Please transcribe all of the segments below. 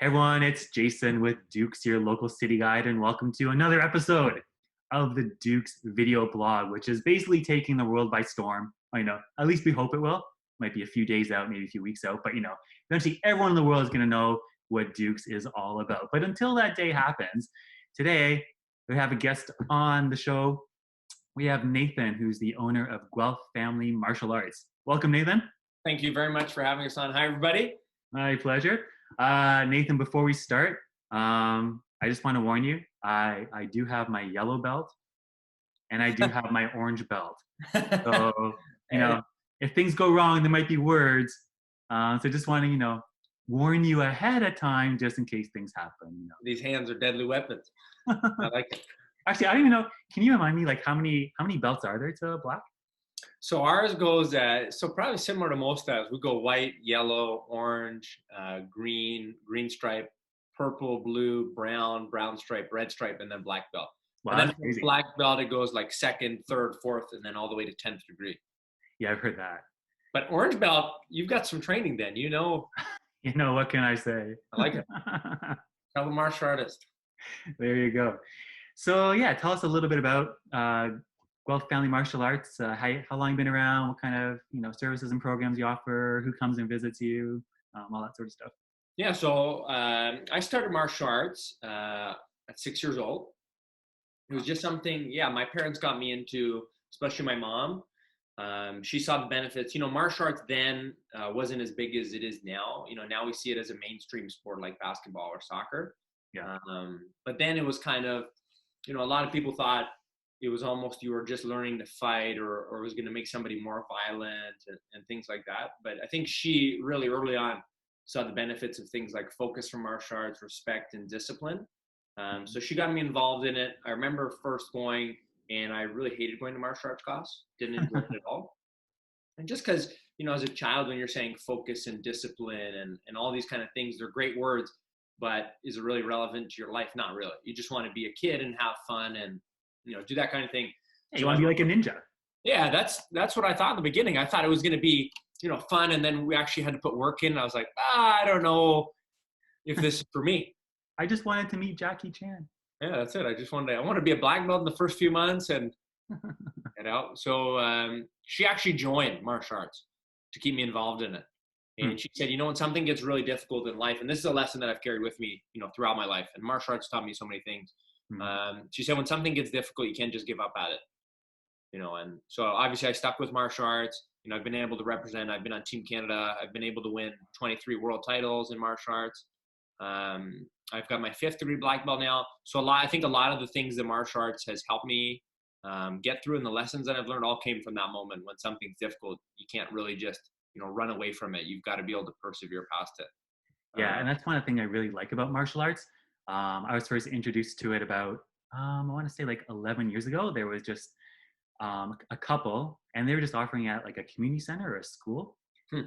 Hey everyone, it's Jason with DUX, your local city guide, and welcome to another episode of the DUX video blog, which is basically taking the world by storm. At least we hope it will. Might be a few days out, maybe a few weeks out, but eventually everyone in the world is going to know what DUX is all about. But until that day happens, today we have a guest on the show. We have Nathan, who's the owner of Guelph Family Martial Arts. Welcome, Nathan. Thank you very much for having us on. Hi, everybody. My pleasure. Nathan, before we start, I just want to warn you, I do have my yellow belt and I do have my orange belt. So, if things go wrong, there might be words. So just want to, warn you ahead of time just in case things happen. These hands are deadly weapons. I like it. Actually, I don't even know. Can you remind me, like, how many belts are there to black? So ours goes, so probably similar to most styles. We go white, yellow, orange, green stripe, purple, blue, brown stripe, red stripe, and then black belt. Wow, and then that's crazy. Black belt, it goes like second, third, fourth, and then all the way to 10th degree. Yeah, I've heard that. But orange belt, you've got some training then, What can I say? I like it. Tell the martial artist. There you go. So yeah, tell us a little bit about Guelph Family Martial Arts. How long you been around? What kind of services and programs you offer? Who comes and visits you? All that sort of stuff. Yeah, so I started martial arts at 6 years old. It was just something, my parents got me into, especially my mom. She saw the benefits. Martial arts then wasn't as big as it is now. Now we see it as a mainstream sport like basketball or soccer. Yeah. But then it was kind of, a lot of people thought it was almost you were just learning to fight or it was going to make somebody more violent and things like that. But I think she really early on saw the benefits of things like focus from martial arts, respect, and discipline. So she got me involved in it. I remember first going, and I really hated going to martial arts class. Didn't enjoy it at all. And just because, as a child, when you're saying focus and discipline and all these kind of things, they're great words, but is it really relevant to your life? Not really. You just want to be a kid and have fun and, do that kind of thing. Hey, you want to be like a ninja. Yeah, that's what I thought in the beginning. I thought it was going to be, fun. And then we actually had to put work in. I was like, I don't know if this is for me. I just wanted to meet Jackie Chan. Yeah, that's it. I want to be a black belt in the first few months and get out. So she actually joined martial arts to keep me involved in it. And she said, when something gets really difficult in life, and this is a lesson that I've carried with me, throughout my life, and martial arts taught me so many things. She said, when something gets difficult, you can't just give up at it. And so obviously I stuck with martial arts. I've been able to represent, I've been on Team Canada. I've been able to win 23 world titles in martial arts. I've got my 5th degree black belt now. So I think a lot of the things that martial arts has helped me get through and the lessons that I've learned all came from that moment. When something's difficult, you can't really just, run away from it. You've got to be able to persevere past it. Yeah, and that's one of the things I really like about martial arts. I was first introduced to it about, I want to say like 11 years ago. There was just a couple, and they were just offering at like a community center or a school.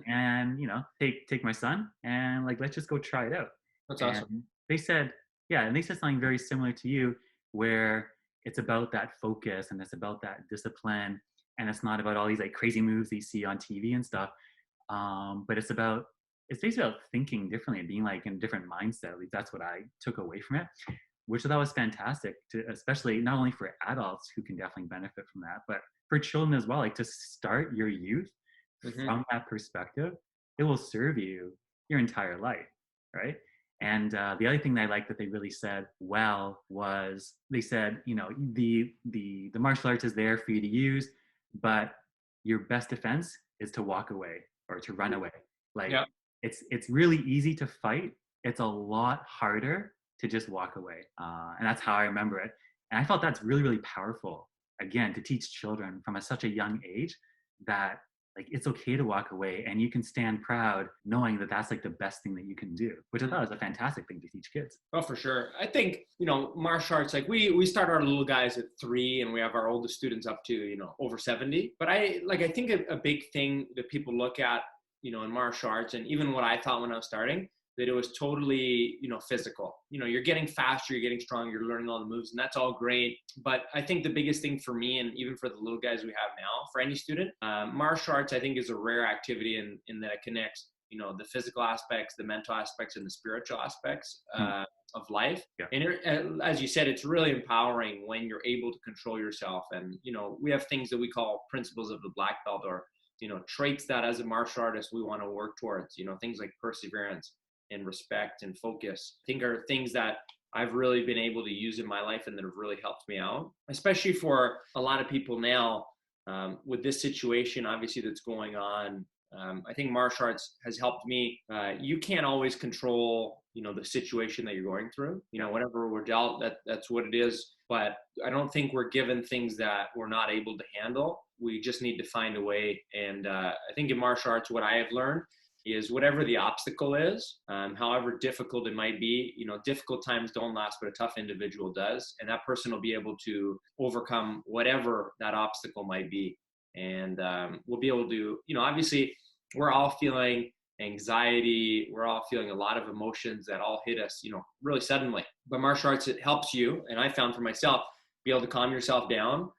And, take my son and like, let's just go try it out. That's awesome. They said, and they said something very similar to you, where it's about that focus and it's about that discipline, and it's not about all these like crazy moves that you see on TV and stuff. But it's basically about thinking differently and being like in a different mindset. At least that's what I took away from it, which I thought was fantastic, especially not only for adults who can definitely benefit from that, but for children as well. Like, to start your youth from that perspective, it will serve you your entire life, right? And the other thing that I like that they really said well was, they said, the martial arts is there for you to use, but your best defense is to walk away or to run away. Like, it's really easy to fight. It's a lot harder to just walk away. And that's how I remember it. And I felt that's really, really powerful, again, to teach children from such a young age that like it's okay to walk away and you can stand proud knowing that that's like the best thing that you can do, which I thought was a fantastic thing to teach kids. Oh, for sure. I think, martial arts, like we start our little guys at 3 and we have our oldest students up to, over 70. But I think a big thing that people look at, in martial arts, and even what I thought when I was starting, that it was totally, physical. You're getting faster, you're getting stronger, you're learning all the moves, and that's all great. But I think the biggest thing for me, and even for the little guys we have now, for any student, martial arts, I think, is a rare activity in that it connects the physical aspects, the mental aspects, and the spiritual aspects Hmm. of life. Yeah. And as you said, it's really empowering when you're able to control yourself. And, we have things that we call principles of the black belt, or, traits that as a martial artist, we want to work towards, things like perseverance and respect and focus, I think are things that I've really been able to use in my life and that have really helped me out, especially for a lot of people now with this situation, obviously, that's going on. I think martial arts has helped me. You can't always control, the situation that you're going through. Whatever we're dealt, that's what it is. But I don't think we're given things that we're not able to handle. We just need to find a way. And I think in martial arts, what I have learned is whatever the obstacle is, however difficult it might be, difficult times don't last, but a tough individual does. And that person will be able to overcome whatever that obstacle might be. And we'll be able to, obviously, we're all feeling anxiety. We're all feeling a lot of emotions that all hit us, really suddenly. But martial arts, it helps you. And I found for myself, be able to calm yourself down,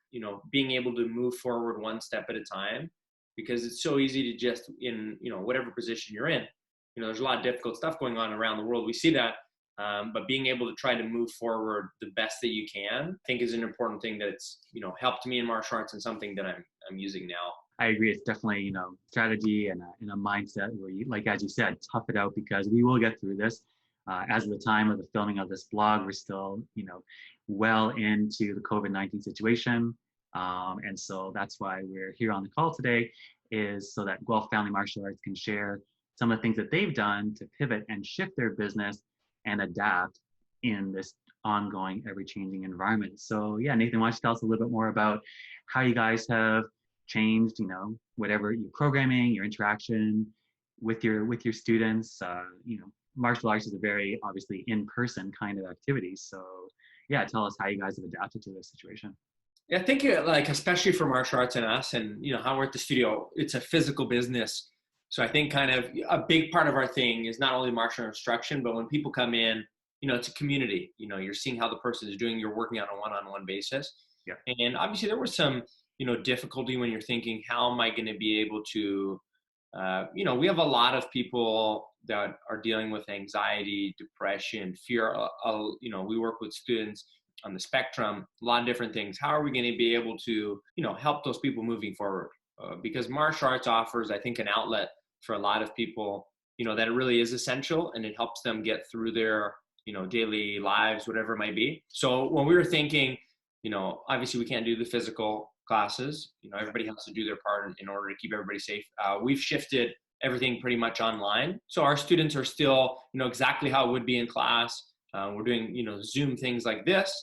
being able to move forward one step at a time, because it's so easy to just in, whatever position you're in, there's a lot of difficult stuff going on around the world. We see that. But being able to try to move forward the best that you can, I think is an important thing that's, helped me in martial arts and something that I'm using now. I agree. It's definitely, strategy and a mindset where you, like, as you said, tough it out, because we will get through this. As of the time of the filming of this vlog, we're still, well into the COVID-19 situation. And so that's why we're here on the call today, is so that Guelph Family Martial Arts can share some of the things that they've done to pivot and shift their business and adapt in this ongoing, ever-changing environment. So yeah, Nathan, why don't you tell us a little bit more about how you guys have changed, whatever your programming, your interaction with your students. Martial arts is a very obviously in-person kind of activity. So yeah, tell us how you guys have adapted to this situation. Yeah, I think like, especially for martial arts and us, and how we're at the studio, it's a physical business. So I think kind of a big part of our thing is not only martial instruction, but when people come in, it's a community. You're seeing how the person is doing. You're working on a one-on-one basis. Yeah. And obviously there was some, difficulty when you're thinking, how am I going to be able to, we have a lot of people that are dealing with anxiety, depression, fear. We work with students on the spectrum, a lot of different things. How are we going to be able to, help those people moving forward? Because martial arts offers, I think, an outlet for a lot of people, that it really is essential, and it helps them get through their, daily lives, whatever it might be. So when we were thinking, obviously we can't do the physical classes, everybody has to do their part in order to keep everybody safe. We've shifted everything pretty much online. So our students are still, exactly how it would be in class. We're doing, Zoom things like this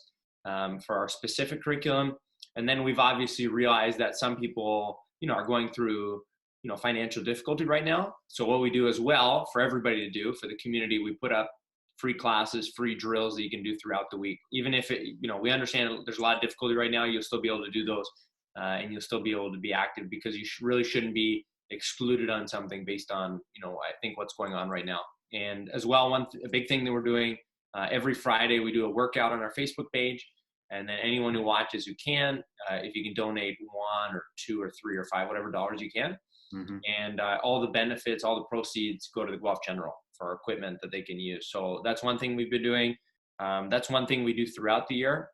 for our specific curriculum. And then we've obviously realized that some people, are going through, financial difficulty right now. So what we do as well for everybody to do, for the community, we put up free classes, free drills that you can do throughout the week. Even if we understand there's a lot of difficulty right now, you'll still be able to do those and you'll still be able to be active, because you really shouldn't be excluded on something based on, I think what's going on right now. And as well, a big thing that we're doing, every Friday we do a workout on our Facebook page. And then anyone who watches who can, if you can donate $1 or $2 or $3 or $5, whatever dollars you can. Mm-hmm. And all the benefits, all the proceeds go to the Guelph General for equipment that they can use. So that's one thing we've been doing. That's one thing we do throughout the year.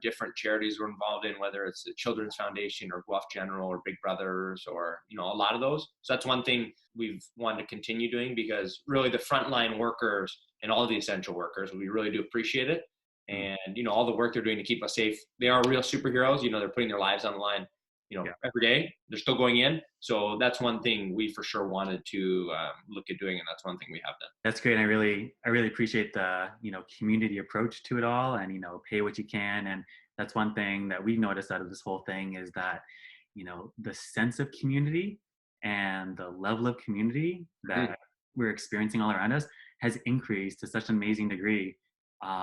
Different charities we're involved in, whether it's the Children's Foundation or Guelph General or Big Brothers or, a lot of those. So that's one thing we've wanted to continue doing, because really the frontline workers and all the essential workers, we really do appreciate it. And, all the work they're doing to keep us safe. They are real superheroes. They're putting their lives on the line, every day. They're still going in. So that's one thing we for sure wanted to look at doing. And that's one thing we have done. That's great. I really appreciate the, community approach to it all, and, pay what you can. And that's one thing that we noticed out of this whole thing, is that, the sense of community and the level of community that we're experiencing all around us has increased to such an amazing degree.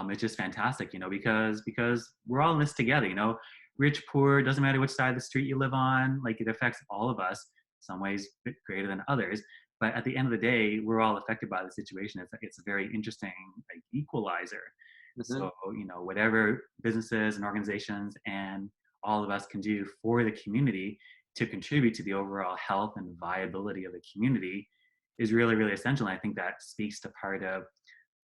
It's just fantastic, because we're all in this together, rich, poor, doesn't matter which side of the street you live on. Like, it affects all of us, some ways a bit greater than others. But at the end of the day, we're all affected by the situation. It's a very interesting equalizer. Mm-hmm. So, whatever businesses and organizations and all of us can do for the community to contribute to the overall health and viability of the community is really, really essential. And I think that speaks to part of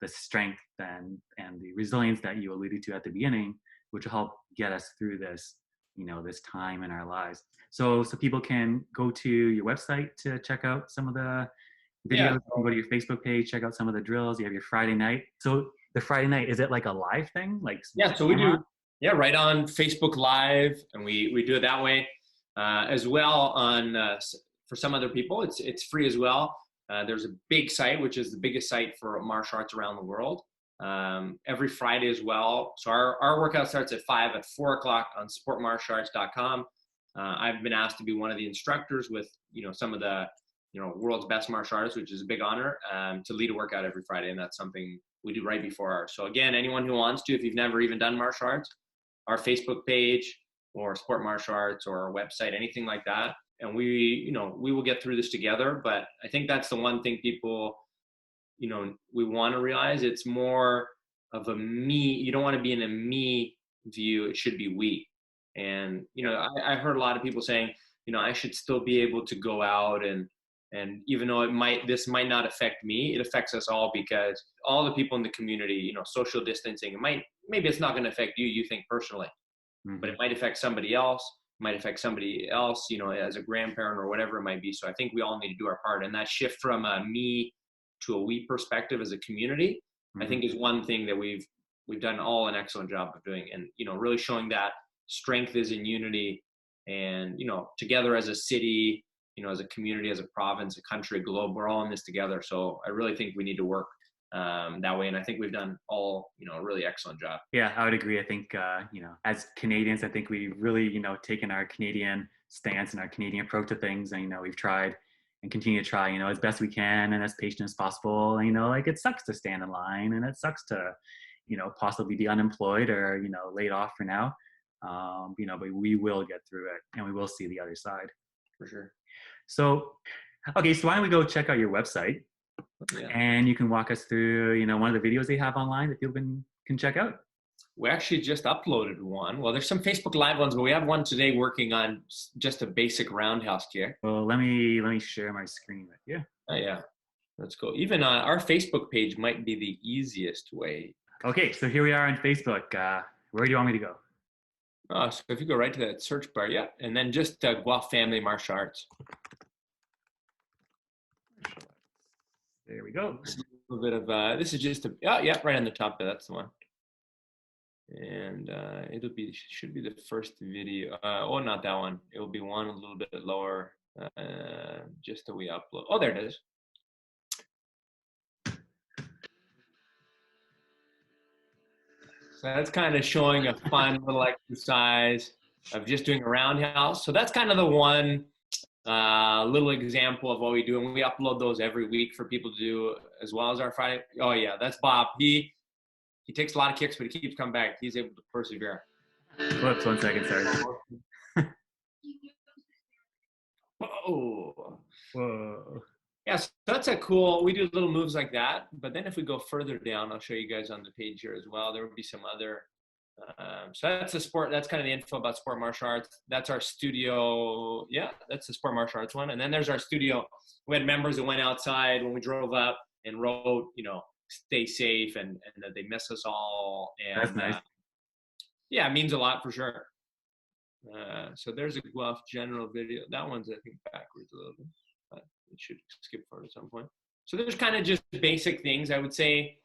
the strength and the resilience that you alluded to at the beginning, which will help get us through this, this time in our lives. So people can go to your website to check out some of the Yeah. videos. You can go to your Facebook page, check out some of the drills. You have your Friday night. So the Friday night, is it like a live thing? Like, Yeah, so we do, right on Facebook Live, and we do it that way. As well on, for some other people, it's free as well. There's a big site, which is the biggest site for martial arts around the world. Every Friday as well. So our workout starts at 5 at 4 o'clock on sportmartialarts.com. I've been asked to be one of the instructors with, some of the, world's best martial artists, which is a big honor, to lead a workout every Friday. And that's something we do right before ours. So again, anyone who wants to, if you've never even done martial arts, our Facebook page or Sport Martial Arts or our website, anything like that. And we will get through this together. But I think that's the one thing people, we want to realize. It's more of a me. You don't want to be in a me view. It should be we. And, I heard a lot of people saying, I should still be able to go out and even though this might not affect me, it affects us all, because all the people in the community, social distancing, maybe it's not going to affect you think personally, but it might affect somebody else, as a grandparent or whatever it might be. So I think we all need to do our part. And that shift from a me to a we perspective as a community, I think is one thing that we've done all an excellent job of doing. And, really showing that strength is in unity, and, together as a city, as a community, as a province, a country, a globe, we're all in this together. So I really think we need to work that way. And I think we've done all, a really excellent job. Yeah, I would agree. I think, as Canadians, I think we've really, taken our Canadian stance and our Canadian approach to things. And, we've tried and continue to try, as best we can and as patient as possible. And, like, it sucks to stand in line, and it sucks to, possibly be unemployed or, laid off for now. But we will get through it, and we will see the other side. For sure. So, okay, so why don't we go check out your website, and you can walk us through, one of the videos they have online that people can check out. We actually just uploaded one. Well, there's some Facebook Live ones, but we have one today working on just a basic roundhouse kick. Well, let me share my screen with you. Oh yeah, let's go. Even our Facebook page might be the easiest way. Okay, so here we are on Facebook. Where do you want me to go? So if you go right to that search bar, and then just Guelph Family Martial Arts. There we go. A little bit of this is just right on the top there. That's the one. And should be the first video. Not that one. It will be one a little bit lower. Just that we upload. Oh, there it is. So that's kind of showing a fun little exercise of just doing a roundhouse. So that's kind of the one little example of what we do. And we upload those every week for people to do, as well as our Friday. Oh yeah, that's Bob. He takes a lot of kicks, but he keeps coming back. He's able to persevere. Whoops, 1 second, sorry. Oh. Whoa. Yeah, so that's a cool, we do little moves like that. But then if we go further down, I'll show you guys on the page here as well. There will be some other, so that's the sport, that's kind of the info about sport martial arts. That's our studio. Yeah, that's the sport martial arts one. And then there's our studio. We had members that went outside when we drove up and wrote, stay safe and that they miss us all. And that's nice. Yeah, it means a lot for sure. So there's a Guelph general video. That one's, I think, backwards a little bit. But it should skip forward at some point. So there's kind of just basic things. I would say,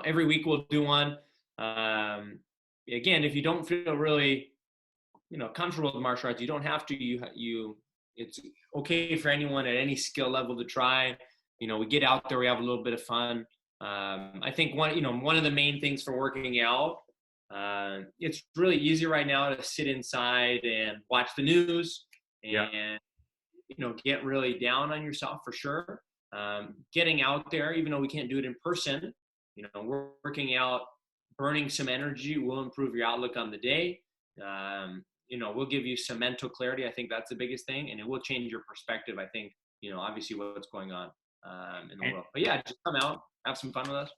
every week we'll do one. Again, if you don't feel really, comfortable with martial arts, you don't have to. It's okay for anyone at any skill level to try. We get out there, we have a little bit of fun. I think one of the main things for working out, it's really easy right now to sit inside and watch the news and get really down on yourself for sure. Getting out there, even though we can't do it in person, working out, burning some energy will improve your outlook on the day. We'll give you some mental clarity. I think that's the biggest thing, and it will change your perspective. I think, obviously what's going on in the world. But yeah, just come out, have some fun with us.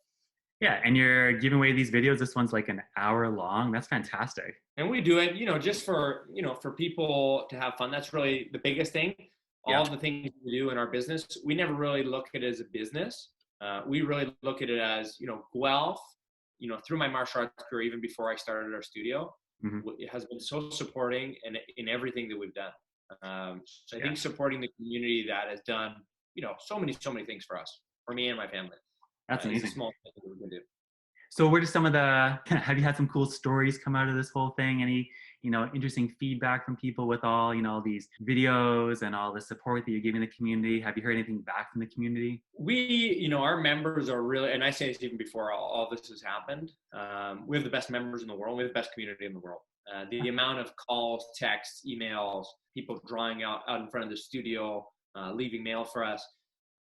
Yeah, and you're giving away these videos. This one's like an hour long. That's fantastic. And we do it, just for, for people to have fun. That's really the biggest thing. all of the things we do in our business, we never really look at it as a business. We really look at it as, Guelph, through my martial arts career, even before I started our studio, it has been so supporting in everything that we've done. So I think supporting the community that has done, so many things for us, for me and my family. That's amazing. It's a small thing that we can do. So what are some of have you had some cool stories come out of this whole thing? Any, interesting feedback from people with all, these videos and all the support that you're giving the community? Have you heard anything back from the community? We, our members are really, and I say this even before all this has happened, we have the best members in the world. We have the best community in the world. The amount of calls, texts, emails, people drawing out in front of the studio, leaving mail for us,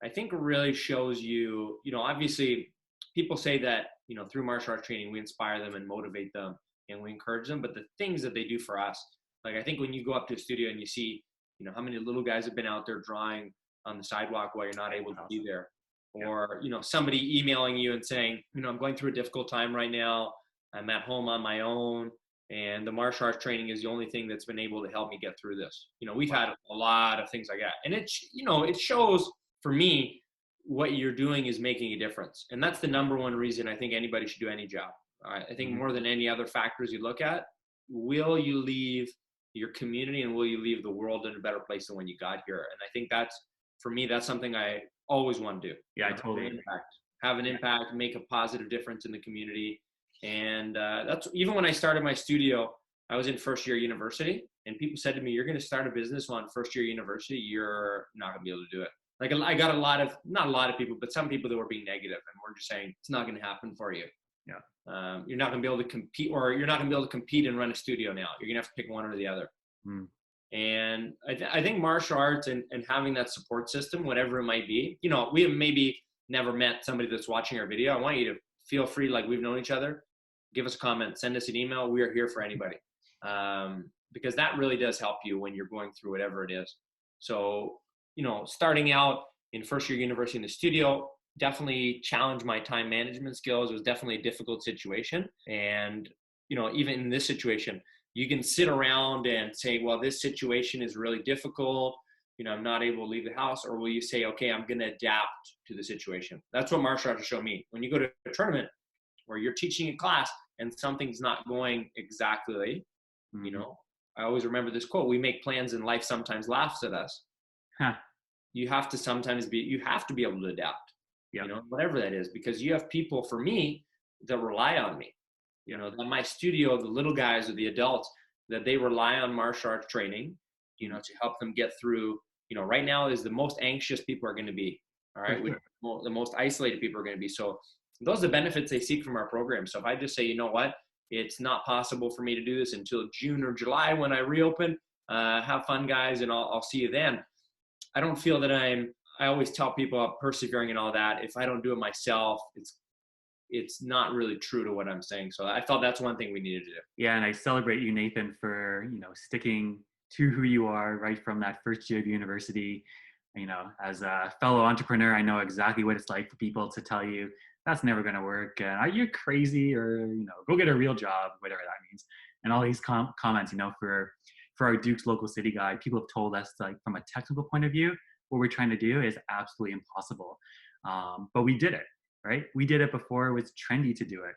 I think really shows you, obviously people say that, through martial arts training, we inspire them and motivate them and we encourage them. But the things that they do for us, like I think when you go up to a studio and you see, how many little guys have been out there drawing on the sidewalk while you're not able to be there, or, somebody emailing you and saying, I'm going through a difficult time right now. I'm at home on my own. And the martial arts training is the only thing that's been able to help me get through this. We've had a lot of things like that. And it shows for me, what you're doing is making a difference. And that's the number one reason I think anybody should do any job. I think more than any other factors you look at, will you leave your community and will you leave the world in a better place than when you got here? And I think for me, that's something I always want to do. Yeah, I totally have an impact, make a positive difference in the community. And that's even when I started my studio, I was in first year university and people said to me, you're going to start a business on first year university, you're not going to be able to do it. Like I got not a lot of people, but some people that were being negative and were just saying, it's not going to happen for you. Yeah. You're not going to be able to compete, or you're not going to be able to compete and run a studio now. You're going to have to pick one or the other. And I think martial arts and having that support system, whatever it might be, we have maybe never met somebody that's watching our video. I want you to feel free, like we've known each other. Give us a comment, send us an email. We are here for anybody. Because that really does help you when you're going through whatever it is. So, starting out in first year university in the studio, definitely challenged my time management skills. It was definitely a difficult situation. And, even in this situation, you can sit around and say, well, this situation is really difficult. I'm not able to leave the house. Or will you say, okay, I'm going to adapt to the situation? That's what martial arts show me. When you go to a tournament where you're teaching a class and something's not going exactly, I always remember this quote, we make plans and life sometimes laughs at us. You have to be able to adapt, whatever that is, because you have people, for me, that rely on me, that my studio, the little guys or the adults, that they rely on martial arts training, to help them get through, right now is the most anxious people are going to be. All right. The most isolated people are going to be. So those are the benefits they seek from our program. So if I just say, you know what, it's not possible for me to do this until June or July when I reopen, have fun, guys, and I'll see you then. I don't feel that I always tell people I'm persevering and all that. If I don't do it myself, it's not really true to what I'm saying. So I thought that's one thing we needed to do. Yeah. And I celebrate you, Nathan, for, sticking to who you are right from that first year of university. As a fellow entrepreneur, I know exactly what it's like for people to tell you that's never going to work. Are you crazy? Or, go get a real job, whatever that means. And all these comments, for our DUX local city guide, people have told us, like, from a technical point of view, what we're trying to do is absolutely impossible. But we did it, right? We did it before it was trendy to do it.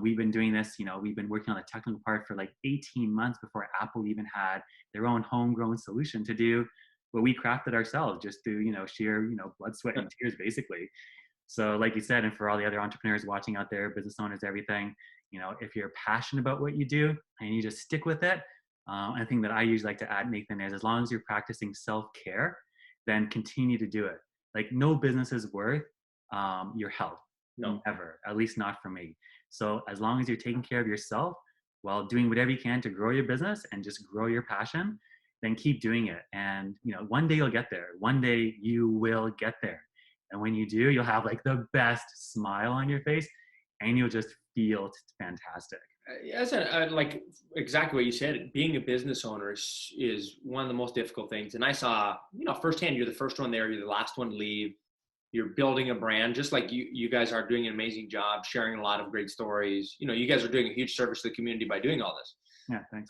We've been doing this, we've been working on the technical part for like 18 months before Apple even had their own homegrown solution to do what we crafted ourselves, just through, sheer, blood, sweat, and tears, basically. So like you said, and for all the other entrepreneurs watching out there, business owners, everything, if you're passionate about what you do and you just stick with it, I think that I usually like to add, Nathan, is as long as you're practicing self-care, then continue to do it. Like, no business is worth your health. No. Never, at least not for me. So as long as you're taking care of yourself while doing whatever you can to grow your business and just grow your passion, then keep doing it. And, one day you'll get there. One day you will get there. And when you do, you'll have like the best smile on your face and you'll just feel fantastic. Yes, like exactly what you said, being a business owner is one of the most difficult things. And I saw, firsthand, you're the first one there, you're the last one to leave. You're building a brand, just like you guys are doing an amazing job, sharing a lot of great stories. You guys are doing a huge service to the community by doing all this. Yeah, thanks.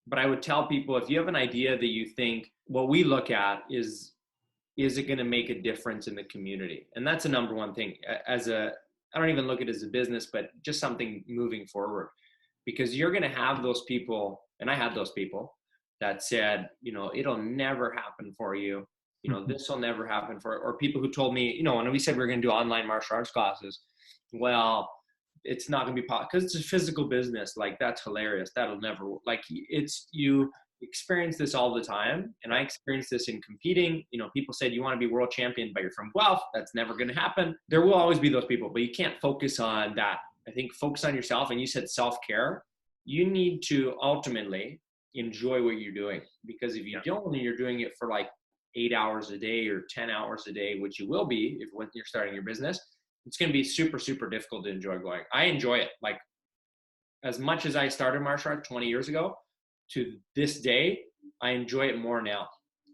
But I would tell people, if you have an idea that you think, what we look at is it going to make a difference in the community? And that's the number one thing. I don't even look at it as a business, but just something moving forward, because you're going to have those people. And I had those people that said, it'll never happen for you. This will never happen or people who told me, when we said we were going to do online martial arts classes, well, it's not going to be possible because it's a physical business. Like, that's hilarious. That'll never, like, you experience this all the time. And I experienced this in competing. People said, you want to be world champion, but you're from Guelph. That's never going to happen. There will always be those people, but you can't focus on that. I think focus on yourself. And you said self-care. You need to ultimately enjoy what you're doing, because if you don't, and you're doing it for like 8 hours a day or 10 hours a day, which you will be when you're starting your business, it's going to be super, super difficult to enjoy going. I enjoy it. Like, as much as I started martial arts 20 years ago to this day, I enjoy it more now.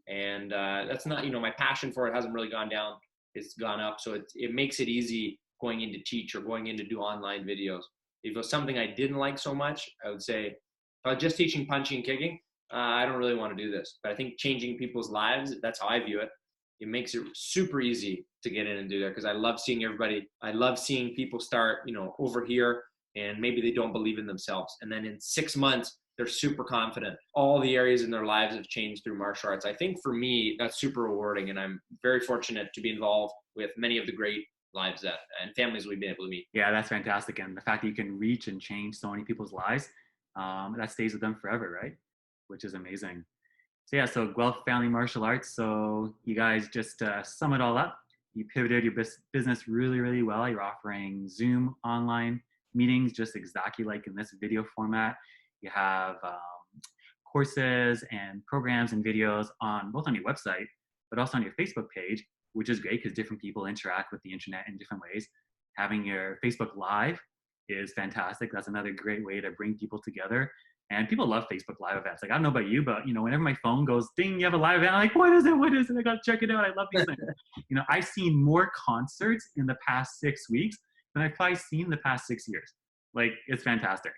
And that's not, my passion for it hasn't really gone down. It's gone up. So it makes it easy going in to teach or going in to do online videos. If it was something I didn't like so much, I would say, if I was just teaching punching and kicking, I don't really want to do this. But I think changing people's lives, that's how I view it. It makes it super easy to get in and do that, because I love seeing everybody. I love seeing people start, over here, and maybe they don't believe in themselves. And then in 6 months, they're super confident. All the areas in their lives have changed through martial arts. I think for me, that's super rewarding. And I'm very fortunate to be involved with many of the great lives and families we've been able to meet. Yeah, that's fantastic. And the fact that you can reach and change so many people's lives, that stays with them forever, right? Which is amazing. So yeah, so Guelph Family Martial Arts. So you guys just sum it all up. You pivoted your business really, really well. You're offering Zoom online meetings, just exactly like in this video format. You have courses and programs and videos on both on your website, but also on your Facebook page, which is great because different people interact with the internet in different ways. Having your Facebook Live is fantastic. That's another great way to bring people together. And people love Facebook Live events. Like, I don't know about you, but whenever my phone goes, ding, you have a live event, I'm like, what is it? What is it? I got to check it out. I love these things. I've seen more concerts in the past 6 weeks than I've probably seen in the past 6 years. Like, it's fantastic.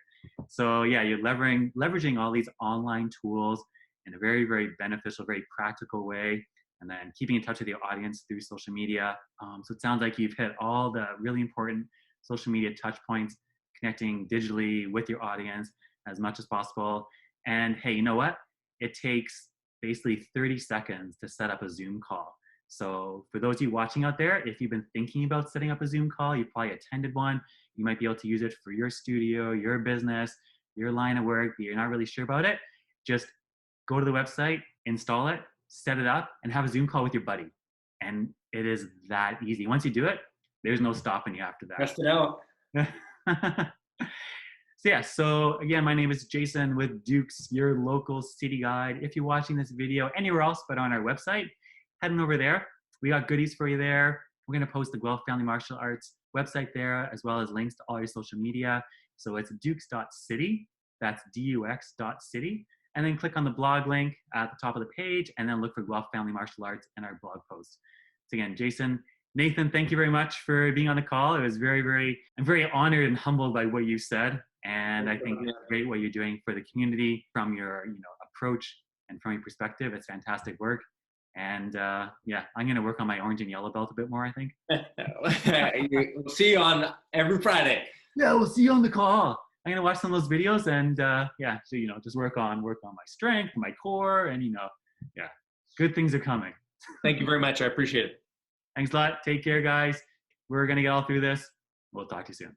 So yeah, you're leveraging all these online tools in a very, very beneficial, very practical way, and then keeping in touch with your audience through social media. So it sounds like you've hit all the really important social media touch points, connecting digitally with your audience as much as possible. And hey, you know what? It takes basically 30 seconds to set up a Zoom call. So for those of you watching out there, if you've been thinking about setting up a Zoom call, you probably attended one, you might be able to use it for your studio, your business, your line of work, but you're not really sure about it. Just go to the website, install it, set it up, and have a Zoom call with your buddy. And it is that easy. Once you do it, there's no stopping you after that. Test it out. So again, my name is Jason with DUX, your local city guide. If you're watching this video anywhere else but on our website, head on over there. We got goodies for you there. We're going to post the Guelph Family Martial Arts website there, as well as links to all your social media. So it's dux.city. That's dux.city. And then click on the blog link at the top of the page, and then look for Guelph Family Martial Arts in our blog post. So again, Jason, Nathan, thank you very much for being on the call. It was I'm very honored and humbled by what you said. And I think it's great what you're doing for the community from your approach and from your perspective. It's fantastic work. And yeah, I'm going to work on my orange and yellow belt a bit more, I think. We'll see you on every Friday. Yeah, we'll see you on the call. I'm going to watch some of those videos and yeah, so, just work on my strength, my core, and, yeah, good things are coming. Thank you very much. I appreciate it. Thanks a lot. Take care, guys. We're going to get all through this. We'll talk to you soon.